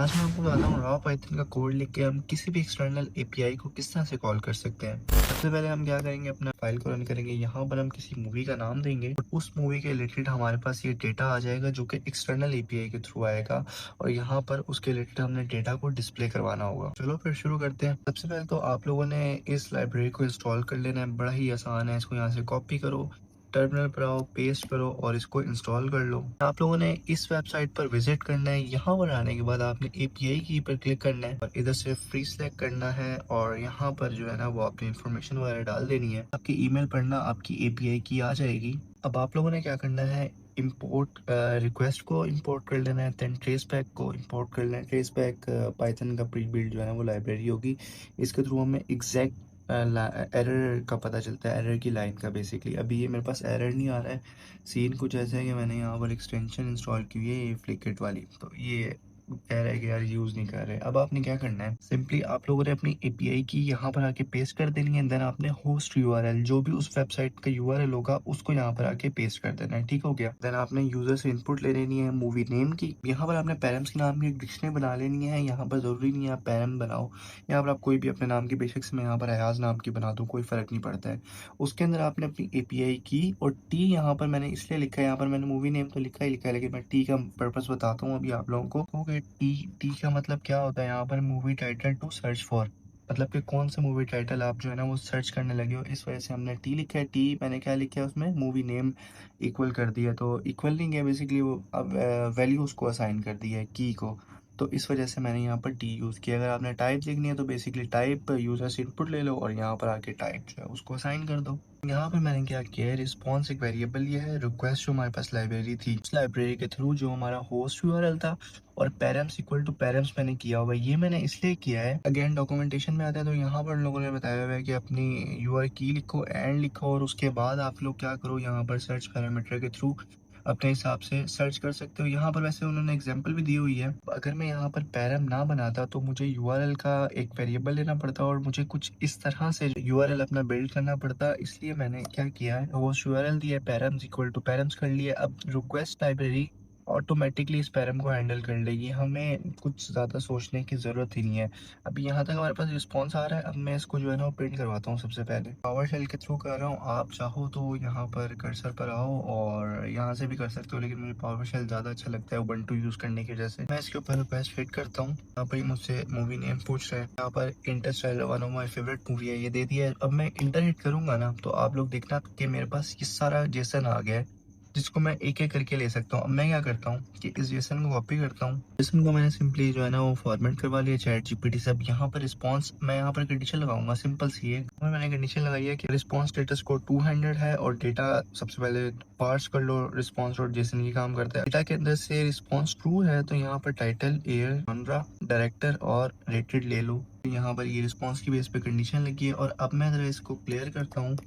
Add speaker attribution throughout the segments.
Speaker 1: आज मैं आपको बताता हूँ रॉ पाइथन का कोड लिख के हम किसी भी एक्सटर्नल एपीआई को किस तरह से कॉल कर सकते हैं। सबसे पहले हम क्या करेंगे, अपना फाइल को रन करेंगे। यहाँ पर हम किसी मूवी का नाम देंगे और उस मूवी के रिलेटेड हमारे पास ये डेटा आ जाएगा जो कि एक्सटर्नल एपीआई के थ्रू आएगा और यहाँ पर उसके रिलेटेड हमने डेटा को डिस्प्ले करवाना होगा। चलो फिर शुरू करते हैं। सबसे पहले तो आप लोगों ने इस लाइब्रेरी को इंस्टॉल कर लेना है, बड़ा ही आसान है। इसको यहाँ से कॉपी करो, टर्मिनल पर आओ, पेस्ट करो और इसको इंस्टॉल कर लो। आप लोगों ने इस वेबसाइट पर विजिट करना है। यहाँ पर आने के बाद आपने एपीआई की पर क्लिक करना है और इधर से फ्री सेलेक्ट करना है और यहाँ पर जो है ना वो अपनी इन्फॉर्मेशन वगैरह डाल देनी है। आपकी ईमेल पर ना आपकी एपीआई की आ जाएगी। अब आप लोगों ने क्या करना है, इंपोर्ट रिक्वेस्ट को इंपोर्ट कर लेना है, देन ट्रेस पैक को इंपोर्ट कर लेना है। ट्रेस पैक पाइथन का प्री बिल्ड जो है ना वो लाइब्रेरी होगी। इसके थ्रू हमें एग्जैक्ट एरर का पता चलता है, एरर की लाइन का। बेसिकली अभी ये मेरे पास एरर नहीं आ रहा है। सीन कुछ ऐसा है कि मैंने यहाँ पर एक्सटेंशन इंस्टॉल की हुई है ये फ्लिकेट वाली, तो ये कह रहा है कि यार यूज़ नहीं कर रहे। अब आपने क्या करना है, सिंपली आप लोगों ने अपनी एपीआई की यहाँ पर आके पेस्ट कर देनी है। देन आपने होस्ट यूआरएल जो भी उस वेबसाइट का यूआरएल होगा उसको यहाँ पर आके पेस्ट कर देना है। ठीक हो गया। देन आपने यूजर से इनपुट ले लेनी है मूवी नेम की। यहाँ पर आपने पैरम्स के नाम की एक डिक्शनरी बना लेनी है। यहाँ पर जरूरी नहीं है आप पैरम बनाओ, यहाँ पर आप कोई भी अपने नाम की, बेशक से मैं यहाँ पर अयाज नाम की बना दूँ, कोई फर्क नहीं पड़ता है। उसके अंदर आपने अपनी एपीआई की और टी यहाँ पर मैंने इसलिए लिखा है, यहाँ पर मैंने मूवी नेम तो लिखा ही लिखा है लेकिन मैं टी का पर्पस बताता हूँ अभी आप लोगों को। ओके, टी टी का मतलब क्या होता है, यहाँ पर movie title to search for, मतलब कि कौन सा मूवी टाइटल आप जो है ना वो सर्च करने लगे हो, इस वजह से हमने टी लिखा है। टी मैंने क्या लिखा है उसमें, मूवी नेम इक्वल कर दिया, तो इक्वल नहीं है बेसिकली, वो अब वैल्यू उसको असाइन कर दी है की को, तो इस वजह से मैंने यहाँ पर टी यूज़ किया। अगर आपने टाइप लिखनी है तो बेसिकली टाइप यूज़र से इनपुट ले लो और यहाँ पर आके टाइप जो है उसको असाइन कर दो। यहाँ पर मैंने क्या किया है, रिस्पॉन्स एक वेरिएबल ये है, रिक्वेस्ट जो हमारे पास लाइब्रेरी थी उस लाइब्रेरी के थ्रू जो हमारा होस्ट यूआरएल था और पैरम्स इक्वल टू पैरम्स मैंने किया हुआ है। ये मैंने इसलिए किया है, अगेन डॉक्यूमेंटेशन में आता है तो यहाँ पर लोगों ने बताया हुआ है कि अपनी यूआर की लिखो, एंड लिखो और उसके बाद आप लोग क्या करो, यहाँ पर सर्च पैरामीटर के थ्रू अपने हिसाब से सर्च कर सकते हो। यहाँ पर वैसे उन्होंने एग्जांपल भी दी हुई है। अगर मैं यहाँ पर पैरम ना बनाता तो मुझे यूआरएल का एक वेरिएबल लेना पड़ता और मुझे कुछ इस तरह से यूआरएल अपना बिल्ड करना पड़ता, इसलिए मैंने क्या किया है, होस्ट यूआरएल दिया, पैरम्स इक्वल टू पैरम्स कर लिया। अब रिक्वेस्ट लाइब्रेरी ऑटोमेटिकली इस पैरम को हैंडल कर लेगी, हमें कुछ ज़्यादा सोचने की ज़रूरत ही नहीं है। अभी यहाँ तक हमारे पास रिस्पॉन्स आ रहा है। अब मैं इसको जो है ना वो प्रिंट करवाता हूँ। सबसे पहले पावर शेल के थ्रू कर रहा हूँ, आप चाहो तो यहाँ पर कर्सर पर आओ और यहाँ से भी कर सकते हो, लेकिन मुझे पावर शेल ज़्यादा अच्छा लगता है उबंटू यूज़ करने की वजह से। मैं इसके ऊपर रिक्वेस्ट फिट करता हूँ। यहाँ पर मुझसे मूवी नेम पूछ रहा है, यहाँ पर Interstellar one of my favourite movie है ये दे दिया है। अब मैं इंटर हिट करूंगा ना तो आप लोग देखना कि मेरे पास ये सारा जेसन आ गया है जिसको मैं एक एक करके ले सकता हूँ। अब मैं क्या करता हूँ कि इस जेसन को कॉपी करता हूँ। जेसन को मैंने सिंपली जो है ना वो फॉर्मेट करवा लिया चैट जीपीटी से। अब यहाँ पर रिस्पॉन्स मैं यहाँ पर कंडीशन लगाऊंगा, सिंपल सी है। मैंने कंडीशन लगाई है कि रिस्पॉन्स स्टेटस को 200 है और डेटा सबसे पहले पार्स कर लो, रिस्पॉन्स डॉट जेसन ये काम करता है। डेटा के अंदर से रिस्पॉन्स ट्रू है तो यहाँ पर टाइटल, एयर, जॉनरा, डायरेक्टर और रेटेड ले लो। यहाँ पर ये रिस्पॉन्स की बेस पे कंडीशन लगी है और अब मैं जरा इसको क्लियर करता हूँ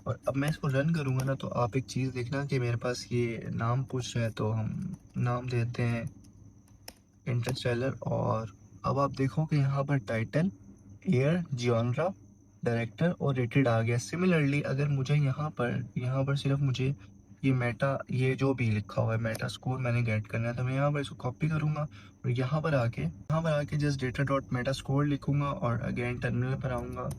Speaker 1: और अब मैं इसको रन करूंगा ना तो आप एक चीज़ देखना कि मेरे पास ये नाम पूछ रहा है तो हम नाम देते हैं इंटरस्टेलर। और अब आप देखो कि यहाँ पर टाइटल, एयर, जॉनरा, डायरेक्टर और रेटेड आ गया। सिमिलरली अगर मुझे यहाँ पर सिर्फ मुझे ये मेटा, ये जो भी लिखा हुआ है मेटा स्कोर मैंने गेट करना है तो मैं यहाँ पर इसको कॉपी करूंगा और यहाँ पर आके just data dot Meta score लिखूंगा और अगेन टर्मिनल पर आऊँगा,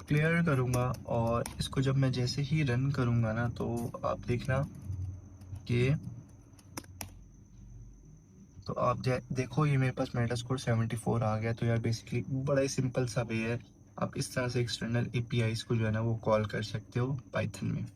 Speaker 1: क्लियर करूंगा और इसको जब मैं जैसे ही रन करूंगा ना तो आप देखना कि, तो आप देखो ये मेरे पास मेटा स्कोर 74 आ गया। तो यार बेसिकली बड़ा ही सिंपल सा वे है, आप इस तरह से एक्सटर्नल एपीआईज को जो है ना वो कॉल कर सकते हो पाइथन में।